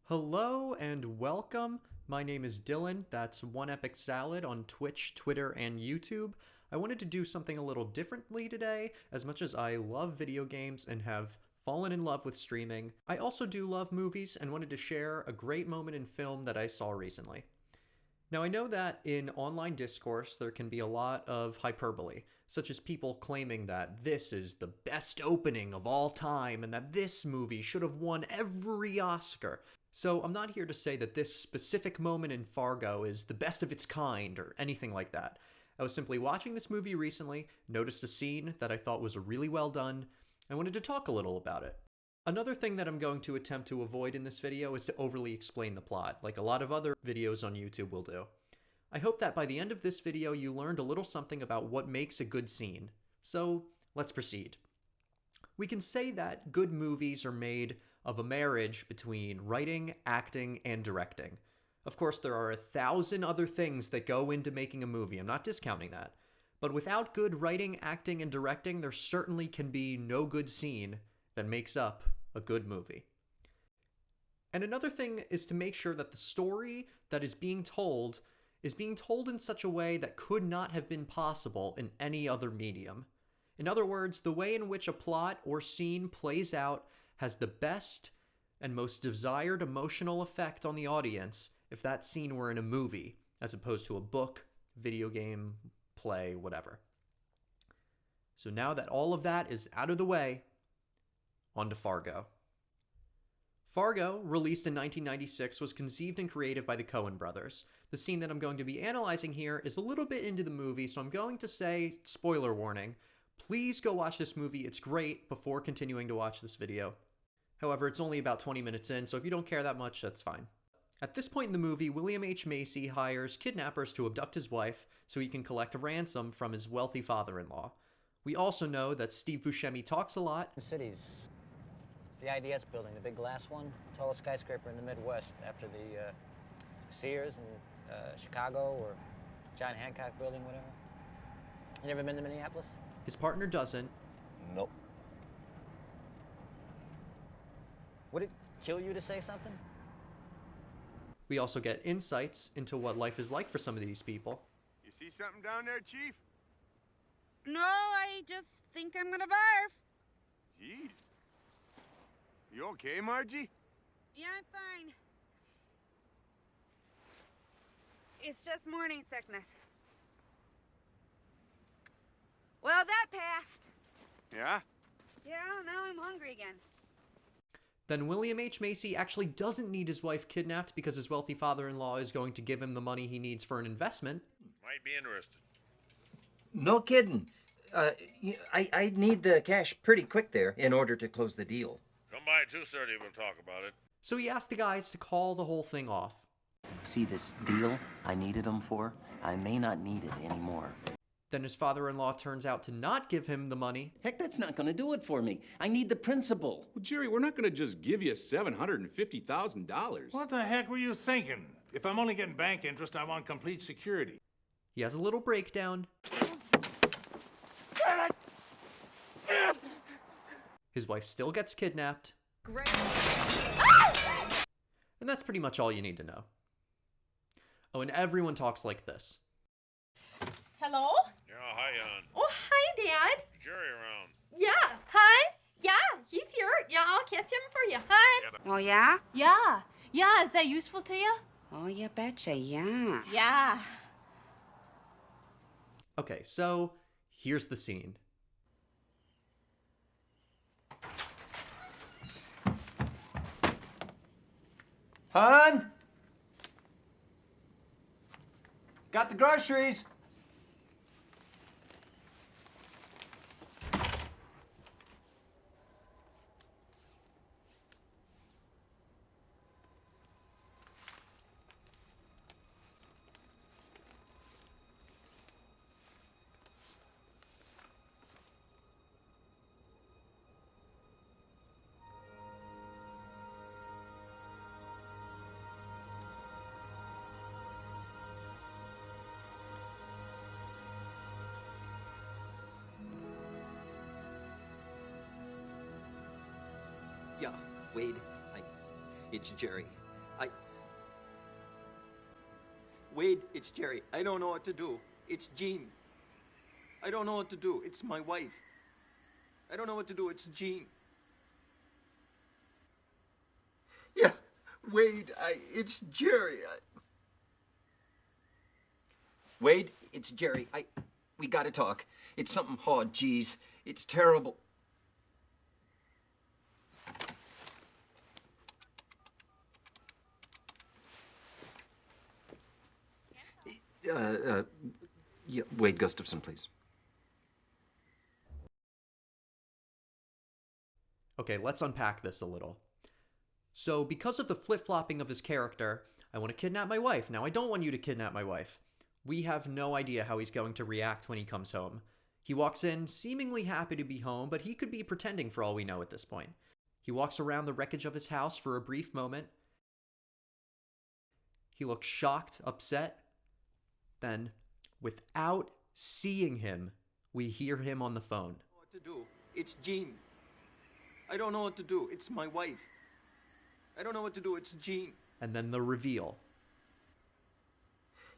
Hello and welcome. My name is Dylan. That's One Epic Salad on Twitch, Twitter, and YouTube. I wanted to do something a little differently today. As much as I love video games and have fallen in love with streaming, I also do love movies and wanted to share a great moment in film that I saw recently. Now, I know that in online discourse there can be a lot of hyperbole, such as people claiming that this is the best opening of all time and that this movie should have won every Oscar. So I'm not here to say that this specific moment in Fargo is the best of its kind or anything like that. I was simply watching this movie recently, noticed a scene that I thought was really well done, and wanted to talk a little about it. Another thing that I'm going to attempt to avoid in this video is to overly explain the plot, like a lot of other videos on YouTube will do. I hope that by the end of this video you learned a little something about what makes a good scene. So let's proceed. We can say that good movies are made of a marriage between writing, acting, and directing. Of course, there are 1,000 other things that go into making a movie. I'm not discounting that. But without good writing, acting, and directing, there certainly can be no good scene that makes up a good movie. And another thing is to make sure that the story that is being told in such a way that could not have been possible in any other medium. In other words, the way in which a plot or scene plays out has the best and most desired emotional effect on the audience if that scene were in a movie, as opposed to a book, video game, play, whatever. So now that all of that is out of the way, on to Fargo. Fargo, released in 1996, was conceived and created by the Coen Brothers. The scene that I'm going to be analyzing here is a little bit into the movie, so I'm going to say, spoiler warning, please go watch this movie, it's great, before continuing to watch this video. However, it's only about 20 minutes in, so if you don't care that much, that's fine. At this point in the movie, William H. Macy hires kidnappers to abduct his wife so he can collect a ransom from his wealthy father-in-law. We also know that Steve Buscemi talks a lot. The cities. It's the IDS building, the big glass one, tallest skyscraper in the Midwest after the Sears in Chicago or John Hancock building, whatever. You never been to Minneapolis? His partner doesn't. Nope. Would it kill you to say something? We also get insights into what life is like for some of these people. You see something down there, Chief? No, I just think I'm gonna barf. Jeez. You okay, Margie? Yeah, I'm fine. It's just morning sickness. Well, that passed. Yeah? Yeah, now I'm hungry again. Then William H. Macy actually doesn't need his wife kidnapped because his wealthy father-in-law is going to give him the money he needs for an investment. Might be interested. No kidding. I need the cash pretty quick there in order to close the deal. Come by at 2:30, we'll talk about it. So he asked the guys to call the whole thing off. See this deal I needed them for? I may not need it anymore. Then his father-in-law turns out to not give him the money. Heck, that's not gonna do it for me. I need the principal. Well, Jerry, we're not gonna just give you $750,000. What the heck were you thinking? If I'm only getting bank interest, I want complete security. He has a little breakdown. His wife still gets kidnapped. Great. And that's pretty much all you need to know. Oh, and everyone talks like this. Hello? Yeah, hi, Jan. Oh, hi, Dad. Jerry around. Yeah, hi. Yeah, he's here. Yeah, I'll catch him for you. Hi. Oh, yeah? Yeah. Yeah, is that useful to you? Oh, you betcha, yeah. Yeah. Okay, so here's the scene. Hon? Got the groceries? Yeah, Wade, it's Jerry. Wade, it's Jerry. I don't know what to do. It's Jean. I don't know what to do. It's my wife. I don't know what to do. It's Jean. Yeah, Wade, it's Jerry. Wade, it's Jerry. We gotta talk. It's something hard, geez. It's terrible. Yeah, Wade Gustafson, please. Okay, let's unpack this a little. So, because of the flip-flopping of his character, I want to kidnap my wife. Now, I don't want you to kidnap my wife. We have no idea how he's going to react when he comes home. He walks in, seemingly happy to be home, but he could be pretending for all we know at this point. He walks around the wreckage of his house for a brief moment. He looks shocked, upset. Then, without seeing him, we hear him on the phone. I don't know what to do. It's Jean. I don't know what to do. It's my wife. I don't know what to do. It's Jean. And then the reveal.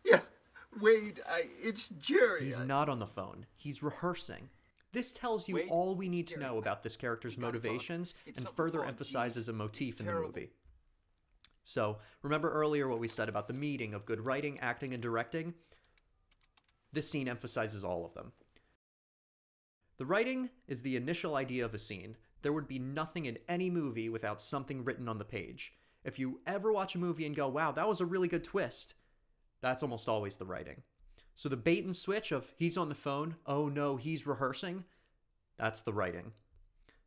Yeah, Wade, it's Jerry. He's not on the phone. He's rehearsing. This tells you all we need to know about this character's motivations and further emphasizes a motif in the movie. So, remember earlier what we said about the meeting of good writing, acting, and directing? This scene emphasizes all of them. The writing is the initial idea of a scene. There would be nothing in any movie without something written on the page. If you ever watch a movie and go, wow, that was a really good twist, that's almost always the writing. So the bait and switch of he's on the phone, oh no, he's rehearsing, that's the writing.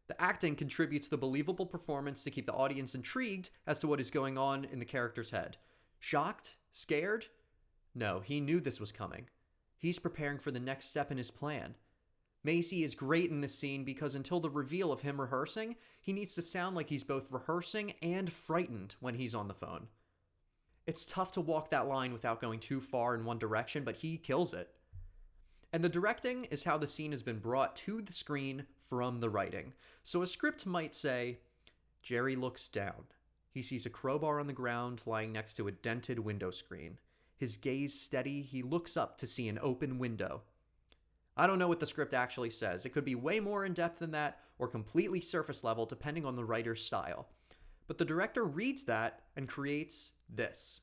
The acting contributes the believable performance to keep the audience intrigued as to what is going on in the character's head. Shocked? Scared? No, he knew this was coming. He's preparing for the next step in his plan. Macy is great in this scene because until the reveal of him rehearsing, he needs to sound like he's both rehearsing and frightened when he's on the phone. It's tough to walk that line without going too far in one direction, but he kills it. And the directing is how the scene has been brought to the screen from the writing. So a script might say, Jerry looks down. He sees a crowbar on the ground lying next to a dented window screen. His gaze steady, he looks up to see an open window. I don't know what the script actually says. It could be way more in-depth than that, or completely surface level, depending on the writer's style. But the director reads that and creates this.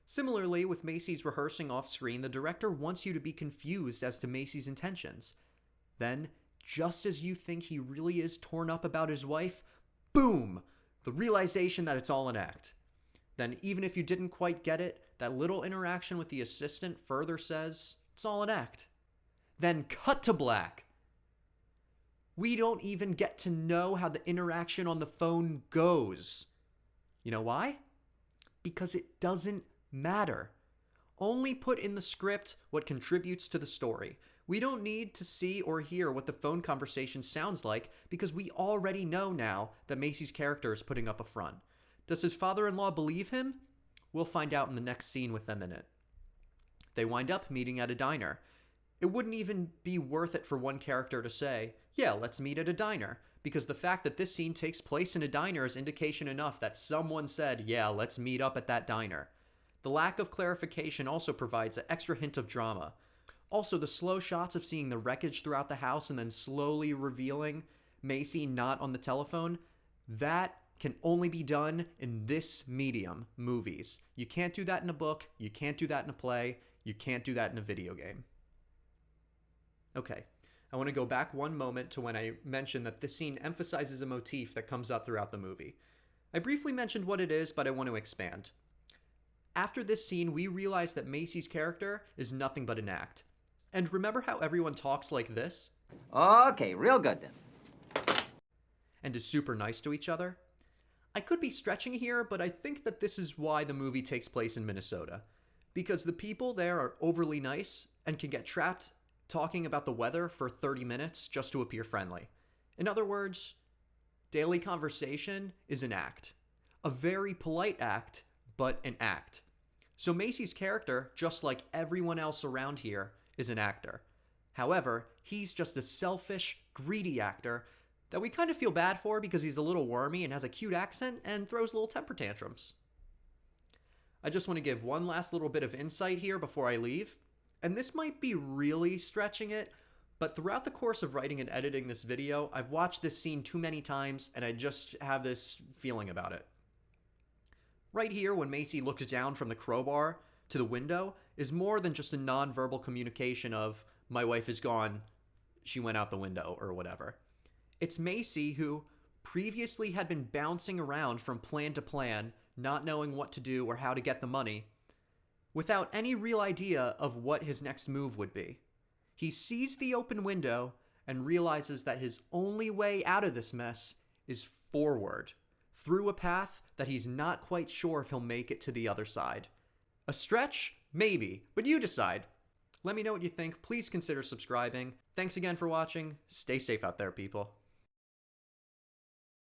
Similarly, with Macy's rehearsing off-screen, the director wants you to be confused as to Macy's intentions. Then, just as you think he really is torn up about his wife, boom! The realization that it's all an act. Then, even if you didn't quite get it, that little interaction with the assistant further says, it's all an act. Then, cut to black. We don't even get to know how the interaction on the phone goes. You know why? Because it doesn't matter. Only put in the script what contributes to the story. We don't need to see or hear what the phone conversation sounds like because we already know now that Macy's character is putting up a front. Does his father-in-law believe him? We'll find out in the next scene with them in it. They wind up meeting at a diner. It wouldn't even be worth it for one character to say, yeah, let's meet at a diner, because the fact that this scene takes place in a diner is indication enough that someone said, yeah, let's meet up at that diner. The lack of clarification also provides an extra hint of drama. Also, the slow shots of seeing the wreckage throughout the house and then slowly revealing Macy not on the telephone, that can only be done in this medium, movies. You can't do that in a book, you can't do that in a play, you can't do that in a video game. Okay, I want to go back one moment to when I mentioned that this scene emphasizes a motif that comes up throughout the movie. I briefly mentioned what it is, but I want to expand. After this scene, we realize that Macy's character is nothing but an act. And remember how everyone talks like this? Okay, real good then. And is super nice to each other? I could be stretching here, but I think that this is why the movie takes place in Minnesota. Because the people there are overly nice and can get trapped talking about the weather for 30 minutes just to appear friendly. In other words, daily conversation is an act. A very polite act, but an act. So Macy's character, just like everyone else around here, is an actor. However, he's just a selfish, greedy actor that we kind of feel bad for because he's a little wormy and has a cute accent and throws little temper tantrums. I just want to give one last little bit of insight here before I leave, and this might be really stretching it, but throughout the course of writing and editing this video, I've watched this scene too many times and I just have this feeling about it. Right here, when Macy looks down from the crowbar to the window, is more than just a non-verbal communication of, my wife is gone, she went out the window, or whatever. It's Macy who previously had been bouncing around from plan to plan, not knowing what to do or how to get the money, without any real idea of what his next move would be. He sees the open window and realizes that his only way out of this mess is forward, through a path that he's not quite sure if he'll make it to the other side. A stretch? Maybe, but you decide. Let me know what you think. Please consider subscribing. Thanks again for watching. Stay safe out there, people.